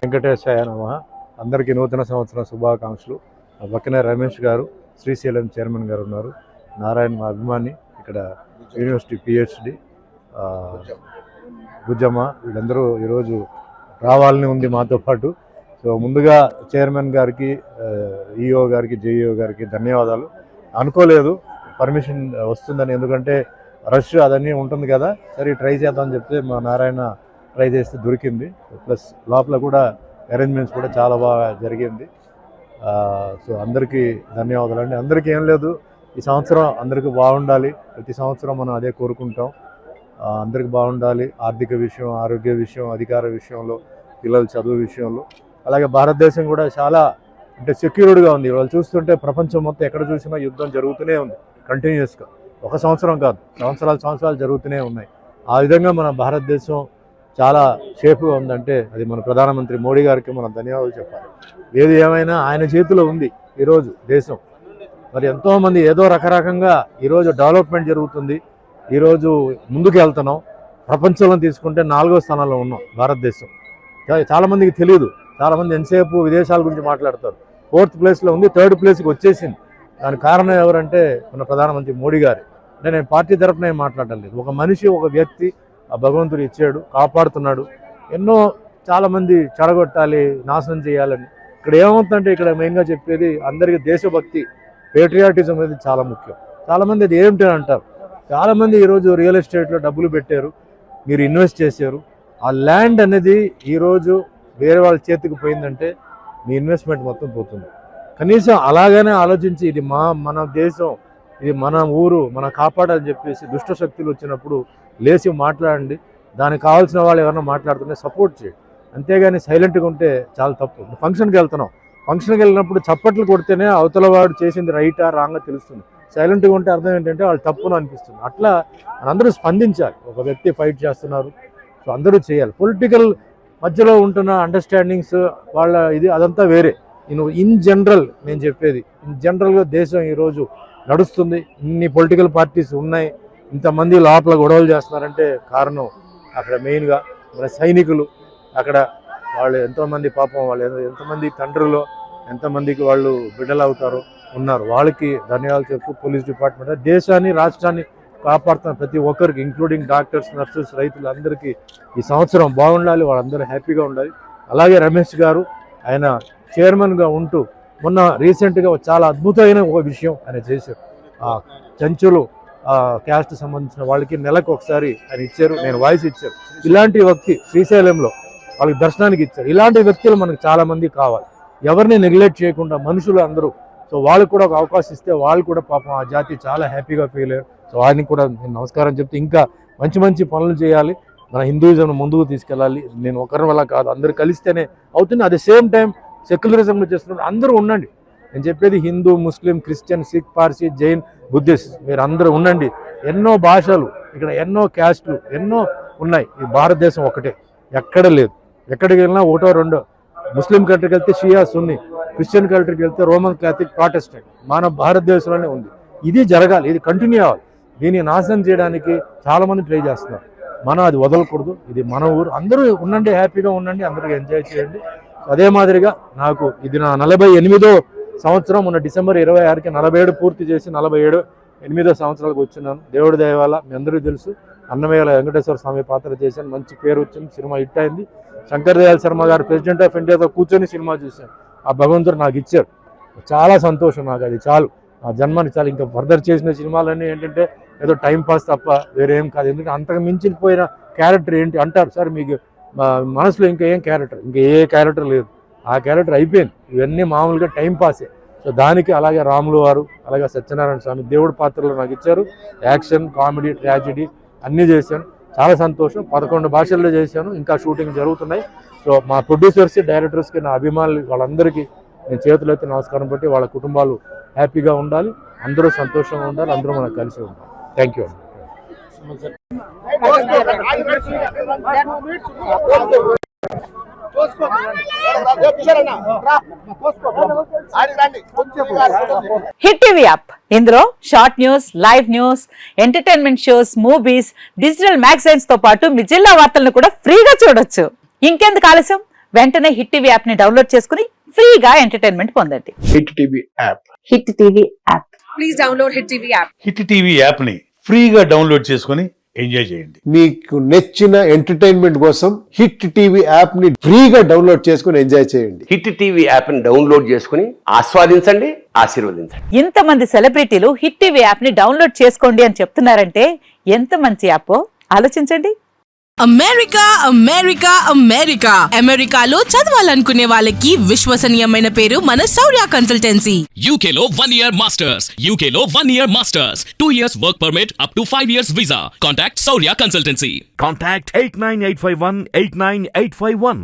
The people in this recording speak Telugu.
వెంకటేశాయ నమః. అందరికీ నూతన సంవత్సర శుభాకాంక్షలు. పక్కనే రమేష్ గారు, శ్రీశైలం చైర్మన్ గారు ఉన్నారు. నారాయణ మా అభిమాని, ఇక్కడ యూనివర్సిటీ పిహెచ్డి, గుజ్జమ్మ, వీళ్ళందరూ ఈరోజు రావాలని ఉంది మాతో పాటు. సో ముందుగా చైర్మన్ గారికి, ఈఓ గారికి, జేఈఓ గారికి ధన్యవాదాలు. అనుకోలేదు పర్మిషన్ వస్తుందని, ఎందుకంటే రష్ అదన్నీ ఉంటుంది కదా, సరే ట్రై చేద్దామని చెప్తే మా నారాయణ ట్రై చేస్తే దొరికింది. ప్లస్ లోపల కూడా అరేంజ్మెంట్స్ కూడా చాలా బాగా జరిగింది. సో అందరికీ ధన్యవాదాలు అండి. అందరికీ ఏం లేదు, ఈ సంవత్సరం అందరికీ బాగుండాలి. ప్రతి సంవత్సరం మనం అదే కోరుకుంటాం, అందరికీ బాగుండాలి. ఆర్థిక విషయం, ఆరోగ్య విషయం, అధికార విషయంలో, పిల్లల చదువు విషయంలో. అలాగే భారతదేశం కూడా చాలా అంటే సెక్యూర్డ్గా ఉంది. వాళ్ళు చూస్తుంటే ప్రపంచం మొత్తం ఎక్కడ చూసినా యుద్ధం జరుగుతూనే ఉంది కంటిన్యూస్గా. ఒక సంవత్సరం కాదు, సంవత్సరాలు జరుగుతూనే ఉన్నాయి. ఆ విధంగా మన భారతదేశం చాలా సేఫ్గా ఉందంటే అది మన ప్రధానమంత్రి మోడీ గారికి మనం ధన్యవాదాలు చెప్పాలి. ఏది ఏమైనా ఆయన చేతిలో ఉంది ఈరోజు దేశం. మరి ఎంతోమంది ఏదో రకరకంగా ఈరోజు డెవలప్మెంట్ జరుగుతుంది, ఈరోజు ముందుకు వెళ్తున్నాం. ప్రపంచంలో తీసుకుంటే 4వ స్థానంలో ఉన్నాం భారతదేశం. చాలామందికి తెలియదు, చాలామంది ఎంతసేపు విదేశాల గురించి మాట్లాడతారు. 4th ప్లేస్లో ఉంది, 3rd ప్లేస్కి వచ్చేసింది. దానికి కారణం ఎవరంటే మన ప్రధానమంత్రి మోడీ గారు. అంటే నేను పార్టీ తరఫున ఏం మాట్లాడటం లేదు, ఒక మనిషి, ఒక వ్యక్తి ఆ భగవంతుడు ఇచ్చాడు, కాపాడుతున్నాడు. ఎన్నో చాలామంది చెడగొట్టాలి, నాశనం చేయాలని. ఇక్కడ ఏమవుతుందంటే ఇక్కడ మెయిన్గా చెప్పేది అందరికీ దేశభక్తి, పేట్రియాటిజం అనేది చాలా ముఖ్యం. చాలామంది అది ఏమిటి అంటారు. చాలామంది ఈరోజు రియల్ ఎస్టేట్లో డబ్బులు పెట్టారు, మీరు ఇన్వెస్ట్ చేశారు. ఆ ల్యాండ్ అనేది ఈరోజు వేరే వాళ్ళ చేతికి పోయిందంటే మీ ఇన్వెస్ట్మెంట్ మొత్తం పోతుంది. కనీసం అలాగనే ఆలోచించి ఇది మన దేశం, ఇది మన ఊరు, మనం కాపాడాలని చెప్పేసి దుష్ట శక్తులు వచ్చినప్పుడు లేచి మాట్లాడండి. దానికి కావాల్సిన వాళ్ళు ఎవరైనా మాట్లాడుతుంటే సపోర్ట్ చేయండి. అంతేగాని సైలెంట్గా ఉంటే చాలా తప్పు. ఫంక్షన్కి వెళ్తున్నాం, ఫంక్షన్కి వెళ్ళినప్పుడు చప్పట్లు కొడితేనే అవతల వాడు చేసింది రైటా రాంగా తెలుస్తుంది. సైలెంట్గా ఉంటే అర్థం ఏంటంటే వాళ్ళు తప్పును అనిపిస్తుంది. అట్లా అందరూ స్పందించాలి. ఒక వ్యక్తి ఫైట్ చేస్తున్నారు, సో అందరూ చేయాలి. పొలిటికల్ మధ్యలో ఉంటున్న అండర్స్టాండింగ్స్ వాళ్ళ ఇది అదంతా వేరే. ఇన్ జనరల్ నేను చెప్పేది, ఇన్ జనరల్గా దేశం ఈరోజు నడుస్తుంది. ఇన్ని పొలిటికల్ పార్టీస్ ఉన్నాయి, ఇంతమంది లోపల గొడవలు చేస్తున్నారంటే కారణం అక్కడ మెయిన్గా మన సైనికులు. అక్కడ వాళ్ళు ఎంతోమంది పాపం, వాళ్ళు ఎంతమంది తండ్రులు, ఎంతమందికి వాళ్ళు బిడ్డలు అవుతారో ఉన్నారు. వాళ్ళకి ధన్యవాదాలు చెప్తూ పోలీస్ డిపార్ట్మెంట్ దేశాన్ని, రాష్ట్రాన్ని కాపాడుతున్న ప్రతి ఒక్కరికి, ఇంక్లూడింగ్ డాక్టర్స్, నర్సెస్, రైతులు అందరికీ ఈ సంవత్సరం బాగుండాలి, వాళ్ళందరూ హ్యాపీగా ఉండాలి. అలాగే రమేష్ గారు ఆయన చైర్మన్గా ఉంటూ మొన్న రీసెంట్గా చాలా అద్భుతమైన ఒక విషయం ఆయన చేశారు. చెంచులు క్యాస్ట్ సంబంధించిన వాళ్ళకి నెలకు ఒకసారి ఆయన ఇచ్చారు, నేను వాయిస్ ఇచ్చారు. ఇలాంటి వ్యక్తి శ్రీశైలంలో వాళ్ళకి దర్శనానికి ఇచ్చారు. ఇలాంటి వ్యక్తులు మనకు చాలామంది కావాలి, ఎవరిని నెగ్లెక్ట్ చేయకుండా మనుషులు అందరూ. సో వాళ్ళకు కూడా ఒక అవకాశం ఇస్తే వాళ్ళు కూడా పాపం ఆ జాతి చాలా హ్యాపీగా ఫీల్ అయ్యారు. సో వారిని కూడా నేను నమస్కారం చెప్తే ఇంకా మంచి మంచి పనులు చేయాలి, మన హిందూయిజం ముందుకు తీసుకెళ్ళాలి. నేను ఒకరి వల్ల కాదు, అందరూ కలిస్తేనే అవుతుంది. అట్ ద సేమ్ టైం సెక్యులరిజంలో చేస్తున్నారు, అందరూ ఉండండి. నేను చెప్పేది హిందూ, ముస్లిం, క్రిస్టియన్, సిక్, పార్సీ, జైన్, బుద్ధిస్ట్, మీరు అందరూ ఉండండి. ఎన్నో భాషలు ఇక్కడ, ఎన్నో క్యాస్ట్లు ఎన్నో ఉన్నాయి. ఈ భారతదేశం ఒకటే, ఎక్కడ లేదు. ఎక్కడికి వెళ్ళినా ఒకటో రెండో. ముస్లిం కంట్రీకి వెళ్తే షియా, సున్నీ, క్రిస్టియన్ కంట్రీకి వెళ్తే రోమన్ క్యాథలిక్, ప్రాటెస్టెంట్. మన భారతదేశంలోనే ఉంది. ఇది జరగాలి, ఇది కంటిన్యూ అవ్వాలి. దీన్ని నాశనం చేయడానికి చాలామంది ట్రై చేస్తున్నారు. మనం అది వదలకూడదు. ఇది మన ఊరు, అందరూ ఉండండి, హ్యాపీగా ఉండండి, అందరూ ఎంజాయ్ చేయండి. అదే మాదిరిగా నాకు ఇది నా 48వ సంవత్సరం. మొన్న డిసెంబర్ 26కి 47 పూర్తి చేసి 48వ సంవత్సరాలకు వచ్చినాను. దేవుడి దయ వల్ల మీ అందరికీ తెలుసు, అన్నమయ్య వెంకటేశ్వర స్వామి పాత్ర చేశాను, మంచి పేరు వచ్చింది, సినిమా హిట్ అయింది. శంకర్ దయాళ్ శర్మ గారు ప్రెసిడెంట్ ఆఫ్ ఇండియాతో కూర్చొని సినిమా చూశాను. ఆ భగవంతుడు నాకు ఇచ్చారు, చాలా సంతోషం. నాకు అది చాలు, ఆ జన్మని చాలు. ఇంకా ఫర్దర్ చేసిన సినిమాలన్నీ ఏంటంటే ఏదో టైం పాస్ తప్ప వేరే ఏం కాదు. ఎందుకంటే అంతకు మించిపోయిన క్యారెక్టర్ ఏంటి అంటారు సార్, మీకు మనసులో ఇంకా ఏం క్యారెక్టర్, ఇంకా ఏ క్యారెక్టర్ లేదు, ఆ క్యారెక్టర్ అయిపోయింది. ఇవన్నీ మామూలుగా టైం పాసే. సో దానికి అలాగే రాములు వారు, అలాగే సత్యనారాయణ స్వామి దేవుడి పాత్రలు నాకు ఇచ్చారు. యాక్షన్, కామెడీ, ట్రాజెడీ అన్నీ చేశాను, చాలా సంతోషం. 11 భాషల్లో చేశాను, ఇంకా షూటింగ్ జరుగుతున్నాయి. సో మా ప్రొడ్యూసర్స్, డైరెక్టర్స్కి, నా అభిమానులు వాళ్ళందరికీ నేను చేతులైతే నమస్కారం పెట్టి వాళ్ళ కుటుంబాలు హ్యాపీగా ఉండాలి. అందరూ సంతోషంగా ఉండాలి, అందరూ మనకు కలిసి ఉండాలి. థ్యాంక్ యూ అండి. హిట్ టీవీ యాప్, ఇందులో short news, live news, entertainment shows, movies, digital magazines తో పాటు మీ జిల్లా వార్తలను కూడా ఫ్రీగా చూడొచ్చు. ఇంకెందుకు ఆలస్యం, వెంటనే హిట్ టీవీ యాప్ ని డౌన్లోడ్ చేసుకుని ఫ్రీగా ఎంటర్టైన్మెంట్ పొందండి. Hit TV app. Hit TV app. Please download hit TV app. Hit TV app ని ఫ్రీగా డౌన్లోడ్ చేసుకొని ఎంజాయ్ చేయండి. మీకు నచ్చిన ఎంటర్టైన్మెంట్ కోసం హిట్ టీవీ యాప్ ని ఫ్రీగా డౌన్లోడ్ చేసుకుని ఎంజాయ్ చేయండి. హిట్ టీవీ యాప్ ని డౌన్లోడ్ చేసుకుని ఆస్వాదించండి, ఆశీర్వదించండి. ఇంతమంది సెలబ్రిటీలు హిట్ టీవీ యాప్ ని డౌన్లోడ్ చేసుకోండి అని చెప్తున్నారంటే ఎంత మంచి యాప్ ఆలోచించండి. అమెరికా అమెరికా అమెరికా అమెరికాలో చదవాలనుకునే వాళ్ళకి విశ్వసనీయమైన పేరు మన శౌర్య కన్సల్టెన్సీ. UK లో 1 year masters, UK లో 1 year masters, 2 years work permit up to 5 years visa. Contact Saurya Consultancy. Contact 89851 89851.